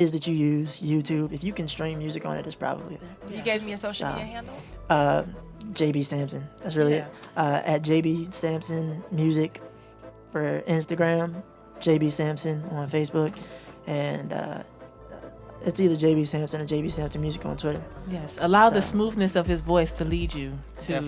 is that you use, YouTube, if you can stream music on it, it's probably there. You gave me your social media handles? JB Sampson. That's really it. At JB Sampson Music for Instagram, JB Sampson on Facebook, and it's either JB Sampson or JB Sampson Music on Twitter. Yes, allow the smoothness of his voice to lead you to to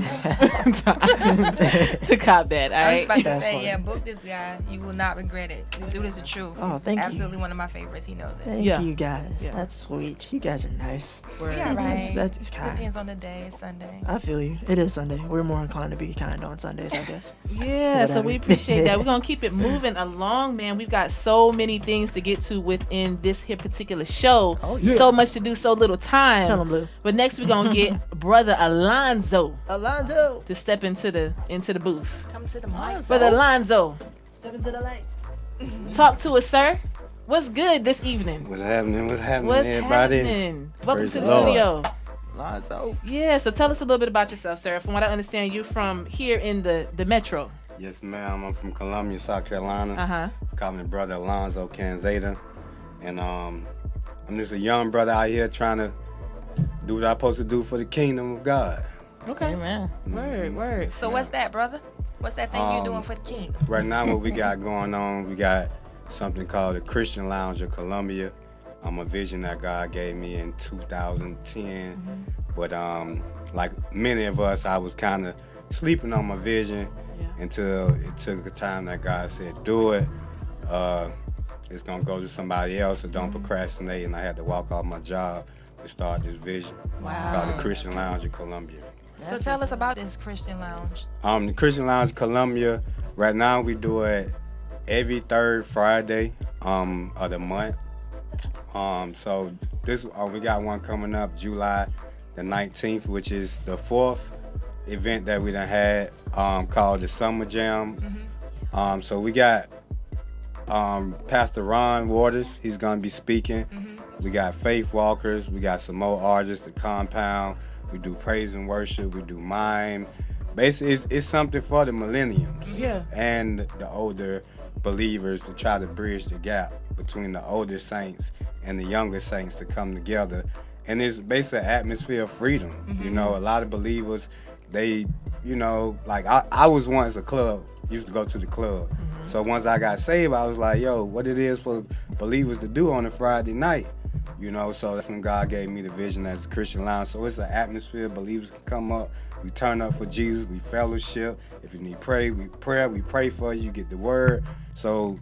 cop that. All I right. was about to That's say, funny. book this guy. You will not regret it. This dude is the truth. Oh, He's thank you. absolutely one of my favorites. He knows it. Thank you guys. Yeah. That's sweet. You guys are nice. Yeah, right. That's kind. Depends on the day. It's Sunday. I feel you. It is Sunday. We're more inclined to be kind on Sundays, I guess. Yeah, so we appreciate that. We're going to keep it moving along, man. We've got so many things to get to within this here particular show. Oh, yeah. So much to do, so little time. Tell 'em, Blue. But next we're going to get Brother Alonzo Alonzo. to step into the booth. Come to the mic. Brother Alonzo, Step into the light. talk to us, sir. What's good this evening? What's happening? What's happening, What's everybody? happening? Welcome Praise to the the Lord. studio. Lonzo. Yeah, so tell us a little bit about yourself, sir. From what I understand, you're from here in the metro. Yes, ma'am. I'm from Columbia, South Carolina. Uh-huh. Call me Brother Alonzo Canzada. And I'm just a young brother out here trying to do what I'm supposed to do for the kingdom of God. Okay. Amen. Word. So what's that, brother? What's that thing you're doing for the king? Right now, what we got going on, we got something called the Christian Lounge of Columbia. A vision that God gave me in 2010. But like many of us, I was kind of sleeping on my vision until it took a time that God said, do it. It's going to go to somebody else, so don't procrastinate. And I had to walk off my job to start this vision called the Christian Lounge of Columbia. So tell us about this Christian lounge. The Christian Lounge of Columbia, right now we do it every third Friday of the month. So this we got one coming up July the 19th, which is the fourth event that we done had called the Summer Jam. So we got Pastor Ron Waters. He's gonna be speaking. We got Faith Walkers. We got some more artists. The Compound. We do praise and worship. We do mime. Basically, it's something for the millenniums and the older believers to try to bridge the gap between the older saints and the younger saints to come together. And it's basically an atmosphere of freedom. You know, a lot of believers, they, like I was once a club, used to go to the club. So once I got saved, I was like, yo, what it is for believers to do on a Friday night. So that's when God gave me the vision as a Christian Lounge. So it's an atmosphere, believers can come up, we turn up for Jesus, we fellowship. If you need prayer, we pray for you, get the word. So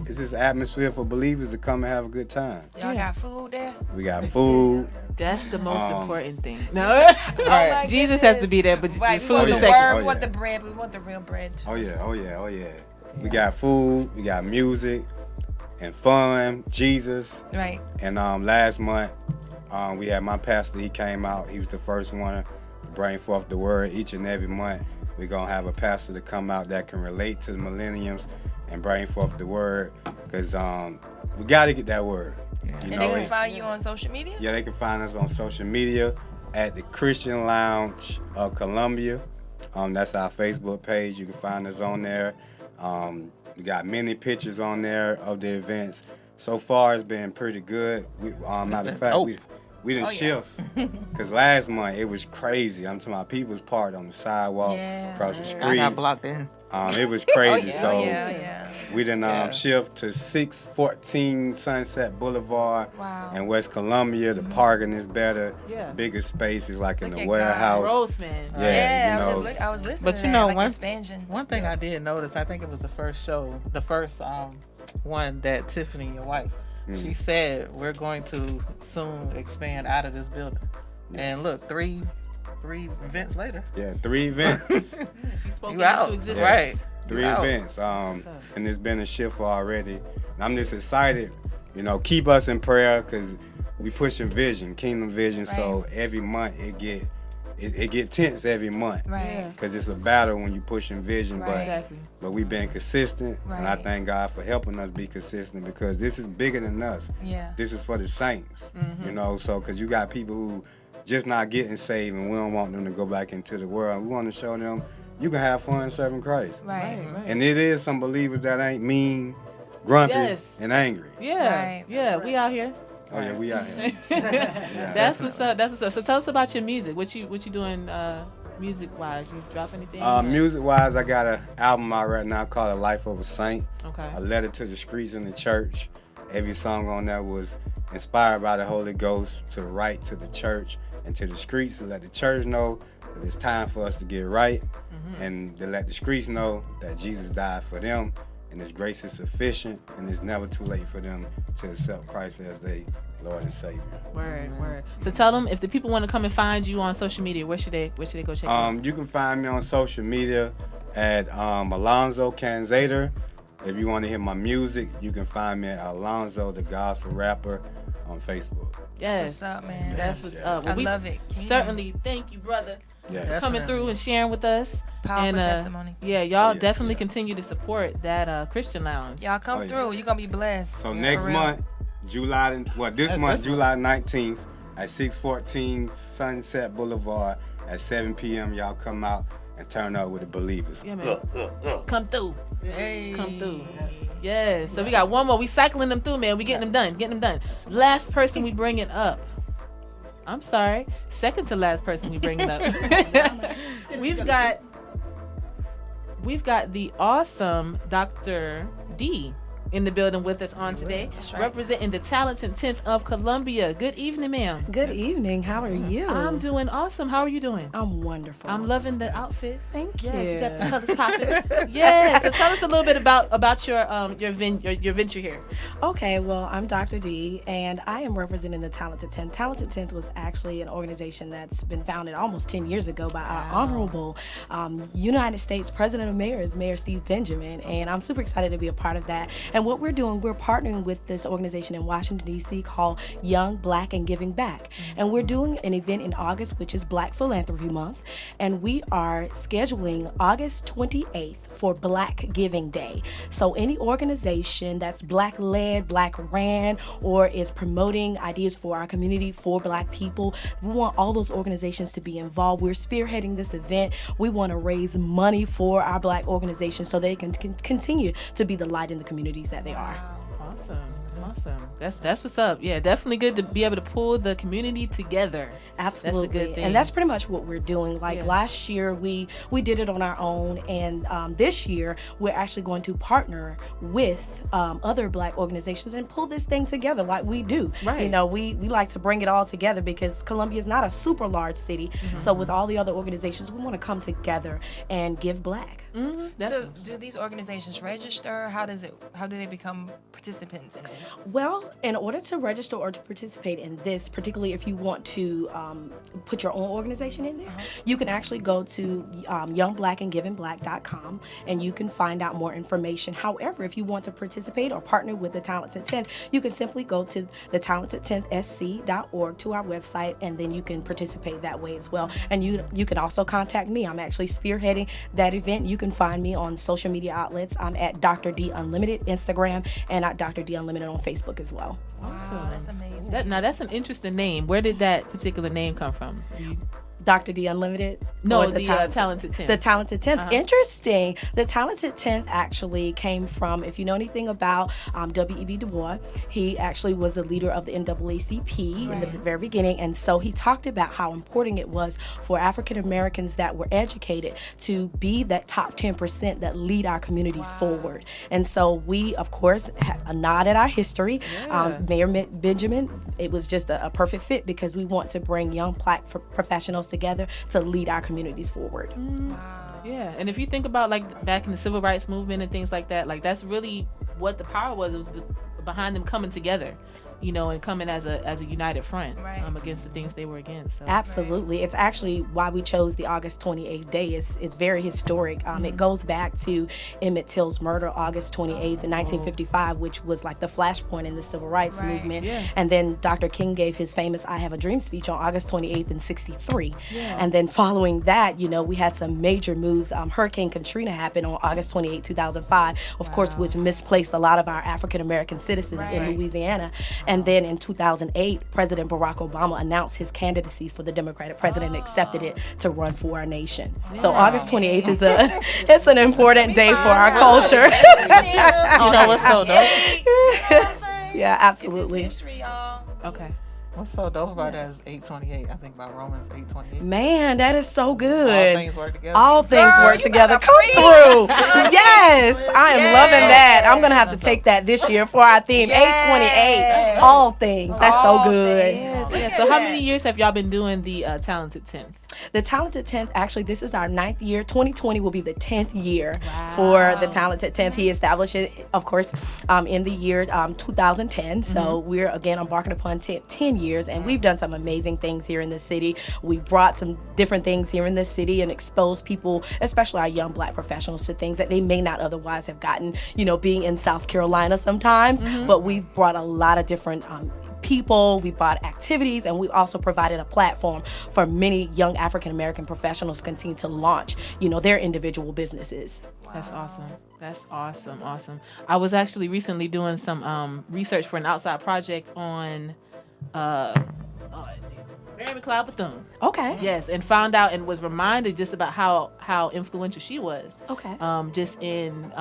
it's this atmosphere for believers to come and have a good time. Y'all got food there? We got food. That's the most important thing. No, my Jesus goodness. has to be there, but Right, we food want is the second. word, Oh, we want yeah. the bread, but we want the real bread too. Oh yeah. We got food, we got music and fun, Jesus. Right. And last month, we had my pastor, he came out, he was the first one to bring forth the word. Each and every month, we're gonna have a pastor to come out that can relate to the millenniums and bring forth the word, because we gotta get that word. And they can find you on social media? Yeah, they can find us on social media at the Christian Lounge of Columbia. That's our Facebook page. You can find us on there. We got many pictures on there of the events. So far, it's been pretty good. Matter of fact, we didn't shift, because last month it was crazy. I'm talking about people's parked on the sidewalk, across the street. I got blocked in. It was crazy. So Yeah. we didn't shift to 614 Sunset Boulevard in West Columbia. The parking is better. Bigger space is like in Look the at warehouse. Growth, man. Yeah, I was listening But to you that, know, like one expansion. one thing I did notice, I think it was the first show, the first one that Tiffany, your wife, she said we're going to soon expand out of this building. And look, three events later. Yeah, 3 events. She spoke You into out, existence. right? 3 Wow. events. what's up. And there's been a shift already. And I'm just excited. Keep us in prayer, because we pushing vision, kingdom vision. So every month it get tense every month. Right. Because it's a battle when you pushing vision. Right. Exactly. But we've been consistent. And I Right. thank God for helping us be consistent, because this is bigger than us. Yeah. This is for the saints. So because you got people who just not getting saved, and we don't want them to go back into the world. We want to show them you can have fun serving Christ. Right. And it is some believers that ain't mean, grumpy, Yes. and angry. Yeah. Right. Yeah. We out here. Oh yeah, we out here. That's what's up. That's what's up. So tell us about your music. What you doing music wise? You drop anything? Music wise, I got an album out right now called "A Life of a Saint." Okay. A letter to the streets and the church. Every song on there was inspired by the Holy Ghost to write to the church and to the streets to let the church know that it's time for us to get right, and to let the streets know that Jesus died for them and His grace is sufficient and it's never too late for them to accept Christ as their Lord and Savior. Word. So tell them, if the people want to come and find you on social media, where should they go check you out? You can find me on social media at Alonzo Canzader. If you want to hear my music, you can find me at Alonzo the Gospel Rapper on Facebook. Yes. That's what's up, man. That's what's up. Well, I love it. Certainly, thank you, brother, Yeah. coming through and sharing with us. Powerful testimony. Yeah, y'all definitely continue to support that Christian Lounge. Y'all come through. You're going to be blessed. So next month, July 19th at 614 Sunset Boulevard at 7 p.m. Y'all come out and turn up with the believers. Yeah, man. Come through. Hey. Come through. Yeah. So we got one more. We cycling them through, man. We getting them done. Last person we bringing up. I'm sorry. Second to last person we bringing up. We've got the awesome Dr. D in the building with us on today, right. representing the talented 10th of Columbia. Good evening, ma'am. Good evening. How are you? I'm doing awesome. How are you doing? I'm wonderful. I'm loving the outfit. Thank you. Yes, you got the colors popping. Yes. So tell us a little bit about your venture here. Okay, well, I'm Dr. D, and I am representing the Talented 10th. Talented 10th was actually an organization that's been founded almost 10 years ago by our honorable United States President of Mayors, Mayor Steve Benjamin, and I'm super excited to be a part of that. And what we're doing, we're partnering with this organization in Washington, D.C. called Young, Black, and Giving Back. And we're doing an event in August, which is Black Philanthropy Month. And we are scheduling August 28th for Black Giving Day. So any organization that's Black-led, Black-ran, or is promoting ideas for our community, for Black people, we want all those organizations to be involved. We're spearheading this event. We want to raise money for our Black organizations so they can continue to be the light in the communities that they are. Awesome. That's what's up. Yeah, definitely good to be able to pull the community together. Absolutely. That's a good thing. And that's pretty much what we're doing. Last year we did it on our own, and this year we're actually going to partner with other Black organizations and pull this thing together like we do. Right. You know, we like to bring it all together because Columbia is not a super large city. So with all the other organizations, we want to come together and give Black. So do these organizations register? How do they become participants in this? Well, in order to register or to participate in this, particularly if you want to put your own organization in there, you can actually go to youngblackandgivingblack.com and you can find out more information. However, if you want to participate or partner with the Talented 10th, you can simply go to the talented10thsc.org to our website, and then you can participate that way as well. And you can also contact me. I'm actually spearheading that event. You can find me on social media outlets. I'm at Dr. D Unlimited Instagram and at Dr. D Unlimited on Facebook as well. Awesome. Wow, that's amazing. That's an interesting name. Where did that particular name come from? Dr. D Unlimited? No, or the Talented 10th. The Talented 10th. Interesting. The Talented 10th actually came from, if you know anything about W.E.B. Du Bois, he actually was the leader of the NAACP in the very beginning. And so he talked about how important it was for African Americans that were educated to be that top 10% that lead our communities forward. And so we, of course, had a nod at our history. Mayor Benjamin, it was just a perfect fit because we want to bring young Black professionals together to lead our communities forward. Wow. Yeah, and if you think about like back in the civil rights movement and things like that, like that's really what the power was. It was behind them coming together, you know, and coming as a united front against the things they were against. So. Absolutely. It's actually why we chose the August 28th day. It's very historic. It goes back to Emmett Till's murder, August 28th in 1955, which was like the flashpoint in the civil rights movement. Yeah. And then Dr. King gave his famous I Have a Dream speech on August 28th in 63. And then following that, you know, we had some major moves. Hurricane Katrina happened on August 28, 2005, of course, which misplaced a lot of our African American citizens in Louisiana. And then in 2008, President Barack Obama announced his candidacy for the Democratic president and accepted it to run for our nation. So August 28th is it's an important day for our culture. You know what's so dope? Yeah, absolutely. History, y'all. Okay. What's so dope about that is 8:28. I think about Romans 8:28. Man, that is so good. All things work together. All things Girl, work you together. gotta Come preach. through. Yes, I am loving that. I'm gonna have to That's take that this year for our theme. Yes. 828. All things. That's so All good. things. Yeah. So how many years have y'all been doing the Talented 10th? The Talented 10th, actually, this is our 9th year. 2020 will be the 10th year for the Talented 10th. He established it, of course, in the year 2010. So we're, again, embarking upon 10 years, and we've done some amazing things here in the city. We brought some different things here in the city and exposed people, especially our young Black professionals, to things that they may not otherwise have gotten, being in South Carolina sometimes. But we've brought a lot of different people, we brought activities, and we also provided a platform for many young African American professionals to continue to launch, their individual businesses. That's awesome. That's awesome. Awesome. I was actually recently doing some research for an outside project on Mary McLeod Bethune. Okay. Yes, and found out and was reminded just about how influential she was. Okay. Just in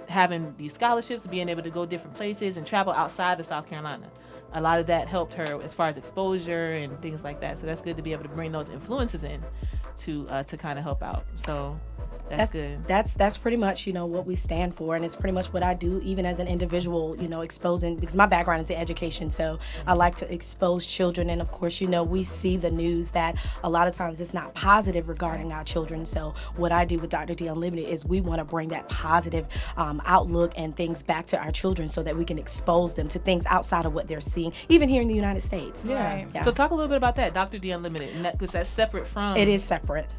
having these scholarships, being able to go different places and travel outside of South Carolina. A lot of that helped her as far as exposure and things like that. So that's good to be able to bring those influences in to kind of help out. So that's good. That's pretty much, what we stand for, and it's pretty much what I do even as an individual, exposing, because my background is in education, so I like to expose children. And of course, we see the news that a lot of times it's not positive regarding our children. So what I do with Dr. D Unlimited is we want to bring that positive outlook and things back to our children so that we can expose them to things outside of what they're seeing, even here in the United States. Yeah. So talk a little bit about that, Dr. D Unlimited, because that's separate from... It is separate.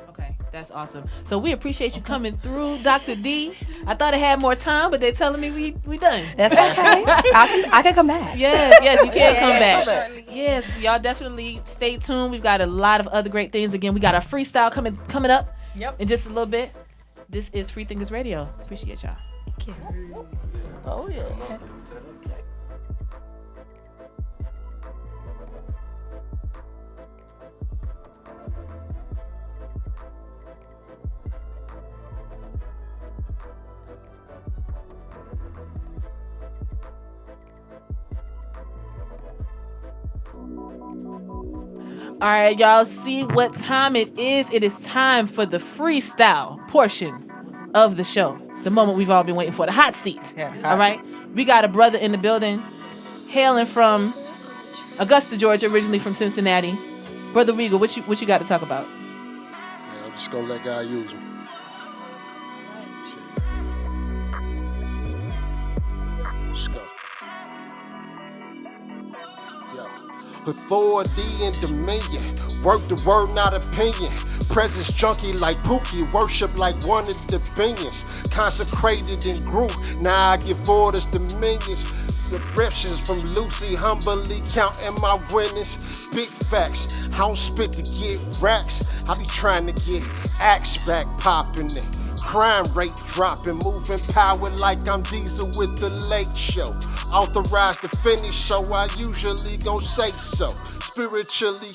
Okay, that's awesome. So we appreciate you coming through, Dr. D. I thought I had more time, but they're telling me we done. That's okay. I can come back. Yes, you can come back. Certainly. Yes, y'all definitely stay tuned. We've got a lot of other great things. Again, we got our freestyle coming up in just a little bit. This is Freethinkers Radio. Appreciate y'all. Thank you. Oh, yeah. All right, y'all see what time it is. It is time for the freestyle portion of the show. The moment we've all been waiting for, the hot seat. Yeah, hot all right? We got a brother in the building, hailing from Augusta, Georgia, originally from Cincinnati. Brother Regal, what you got to talk about? Yeah, I'm just gonna let God use me. Shit. Let's go. Yo. Authority and dominion. Work the word, not opinion. Presence junkie like Pookie. Worship like one of the binions. Consecrated in group. Now I give orders to minions. Directions from Lucy, humbly counting my winnings. Big facts, I don't spit to get racks. I be trying to get axe back popping it. Crime rate dropping, moving power like I'm Diesel with the Late Show. Authorized to finish, so I usually gon' say so. Spiritually,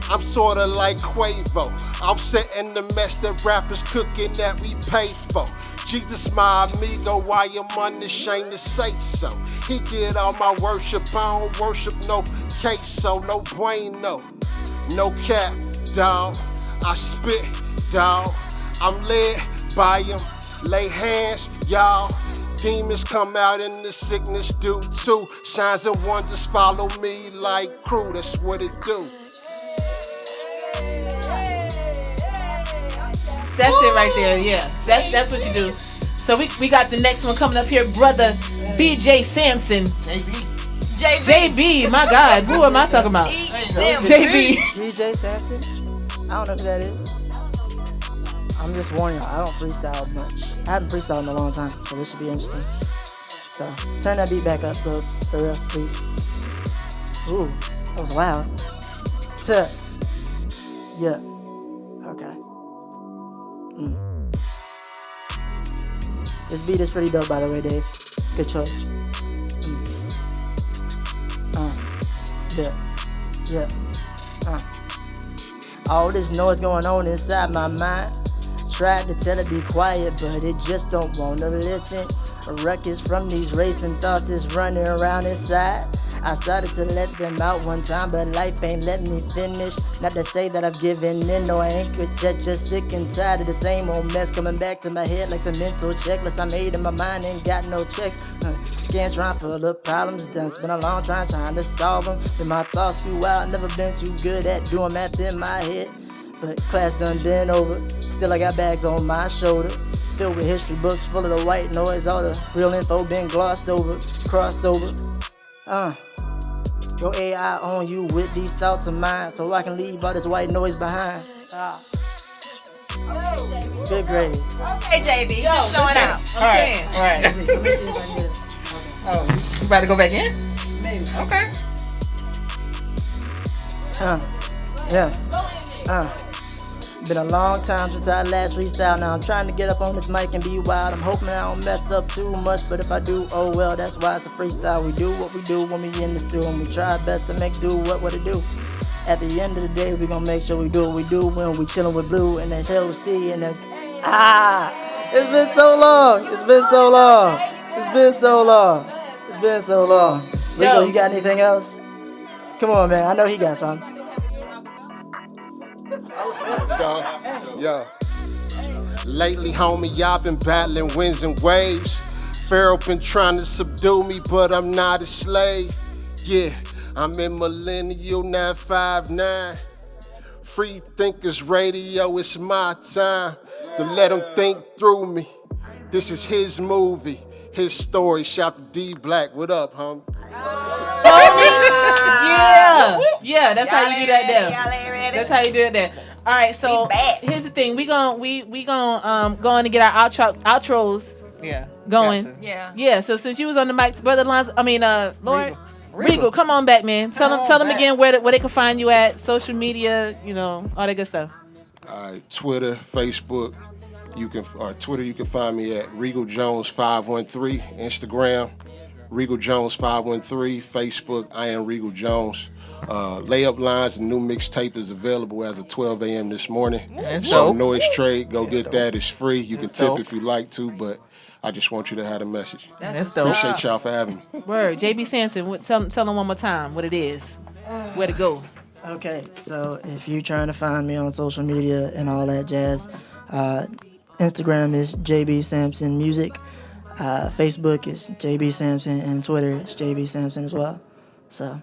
I'm sorta like Quavo. Offsetting the mess that rappers cooking that we pay for. Jesus, my amigo, why am unashamed to say so? He get all my worship, I don't worship no queso, no bueno. No cap, dawg, I spit, dawg. I'm led by him, lay hands, y'all. Demons come out and the sickness do too. Signs and wonders follow me like crew, that's what it do. That's it right there, yeah. That's what you do. So we got the next one coming up here, brother PJ Sampson. JB, my God, who am I talking about? JB. PJ Sampson? I don't know who that is. I'm just warning y'all, I don't freestyle much. I haven't freestyled in a long time, so this should be interesting. So, turn that beat back up, bro, for real, please. Ooh, that was loud. Yeah. Okay. This beat is pretty dope, by the way, Dave. Good choice. All this noise going on inside my mind. Tried to tell it be quiet, but it just don't wanna listen. A ruckus from these racing thoughts that's running around inside. I started to let them out one time, but life ain't let me finish. Not to say that I've given in, no I ain't quit yet, just sick and tired of the same old mess coming back to my head like the mental checklist I made in my mind ain't got no checks. Scantron full of problems, done spent a long time trying to solve them. Been my thoughts too wild, never been too good at doing math in my head. But class done been over, still I got bags on my shoulder. Filled with history books full of the white noise, all the real info been glossed over, crossed over. Go AI on you with these thoughts of mine, so I can leave all this white noise behind. Good grade. Okay, JB, you just showing out. All right. Let me see if I can get it. Oh, you about to go back in? Maybe. Okay. Yeah. Been a long time since I last freestyle. Now I'm trying to get up on this mic and be wild. I'm hoping I don't mess up too much, but if I do, oh well, that's why it's a freestyle. We do what we do when we in the stew, and we try our best to make do what it do. At the end of the day, we gonna make sure we do what we do when we chillin' with Blue, and that's Hell with Steve, and that's it's been so long. It's been so long. It's been so long. It's been so long. Rico, you got anything else? Come on, man. I know he got something. Yeah. Lately, homie, y'all been battling winds and waves. Pharaoh been trying to subdue me, but I'm not a slave. Yeah, I'm in Millennial 959. Freethinkers Radio, it's my time to let them think through me. This is his movie, his story. Shout to D Black. What up, homie? Yeah, that's how you do that there. That's how you do it there. All right, so here's the thing. We gon' go in and get our outros going. Yeah. So since you was on the mic, Brother Lance, Lord Regal, come on back, man. Tell them again where they can find you at, social media, all that good stuff. All right, Twitter, Facebook. Twitter, you can find me at Regal Jones 513. Instagram, Regal Jones 513. Facebook, I am Regal Jones. Layup Lines, the new mixtape is available as of 12 a.m. this morning. So Noise Trade, go get that. It's free. You can tip if you like to, but I just want you to have a message. Appreciate y'all for having me. Word. JB Sampson, tell them one more time what it is, where to go. Okay, so if you're trying to find me on social media and all that jazz, Instagram is JB Sampson Music, Facebook is JB Sampson, and Twitter is JB Sampson as well. So,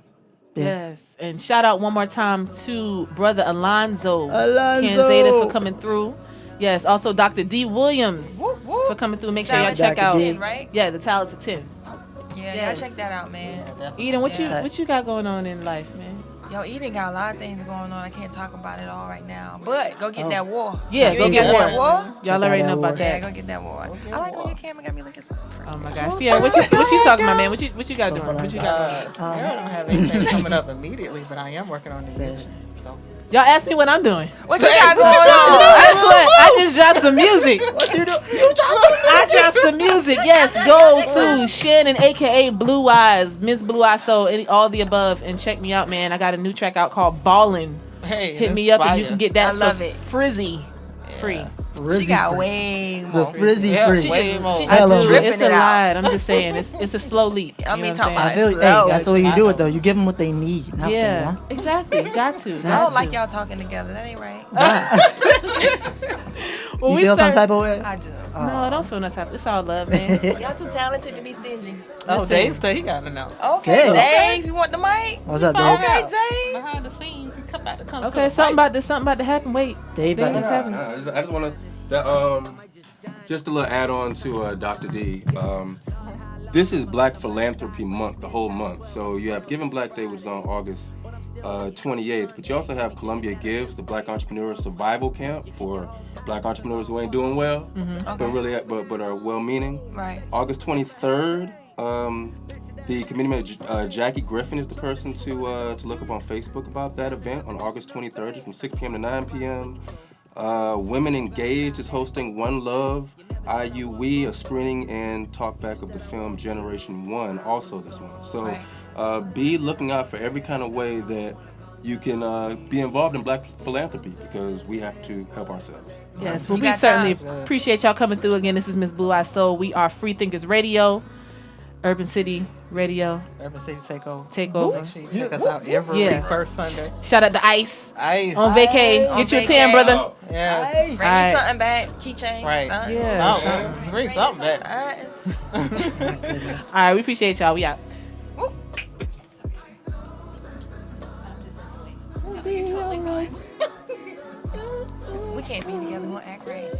yeah. Yes, and shout out one more time to Brother Alonzo Canzada for coming through. Yes, also Dr. D. Williams for coming through. Make sure y'all check out. 10, right? Yeah, the Talented 10. Yeah, y'all check that out, man. Eden, what you got going on in life, man? Yo, Eden got a lot of things going on. I can't talk about it all right now. But go get that war. Yeah, go get that war. Y'all already know about that. Yeah, go get that war. I like when your camera got me looking so pretty. Oh my God, Sierra, what you talking about, man? What you got doing? What you got doing? I don't have anything coming up immediately, but I am working on the music. So. Y'all ask me what I'm doing. What you got going on? I just dropped some music. What you do? I dropped some music. Yes, go to Shannon, aka Blue Eyes, Miss Blue Eyes Soul, all the above, and check me out, man. I got a new track out called Ballin'. Hey, hit me up and you can get that Frizzy free. She got way more. Frizzy free. She just dripping it's a lot. I'm just saying, it's a slow leap. I mean, talking about slow. Hey, that's the way you do it, though. You give them what they need. Yeah, exactly. You got to. I don't like y'all talking together. That ain't right. You feel some type of way? I do. No, I don't feel no type. It's all love, man. Y'all too talented to be stingy. Dave said he got an announcement. Okay, Dave, you want the mic? What's up, Dave? Okay, Dave. Behind the scenes, he about to come. Okay, something about to happen. Wait, Dave, I just want to just a little add on to Dr. D. This is Black Philanthropy Month, the whole month. So you have Giving Black Day, which is on August 28th, but you also have Columbia Gives, the Black Entrepreneur Survival Camp for Black entrepreneurs who ain't doing well, but are well-meaning. Right. August 23rd, the committee member Jackie Griffin is the person to look up on Facebook about that event on August 23rd from 6 p.m. to 9 p.m. Women Engaged is hosting One Love IUE, a screening and talkback of the film Generation 1, also this month. So be looking out for every kind of way that you can be involved in Black philanthropy because we have to help ourselves. Yes, well, You we got certainly time. appreciate y'all coming through again. This is Miss Blue Eyed Soul. We are Freethinkers Radio, Urban City Radio. Urban City Takeover. Takeover. Make sure you check us out every first Sunday. Shout out to Ice. Ice. On vacay. On Get you a vacay. 10, brother. Yes. Bring me Alright. something back. Keychain. Right. Something. Yeah. Bring something back. Alright. All right, we appreciate y'all. We out. We can't be together. We'll act right.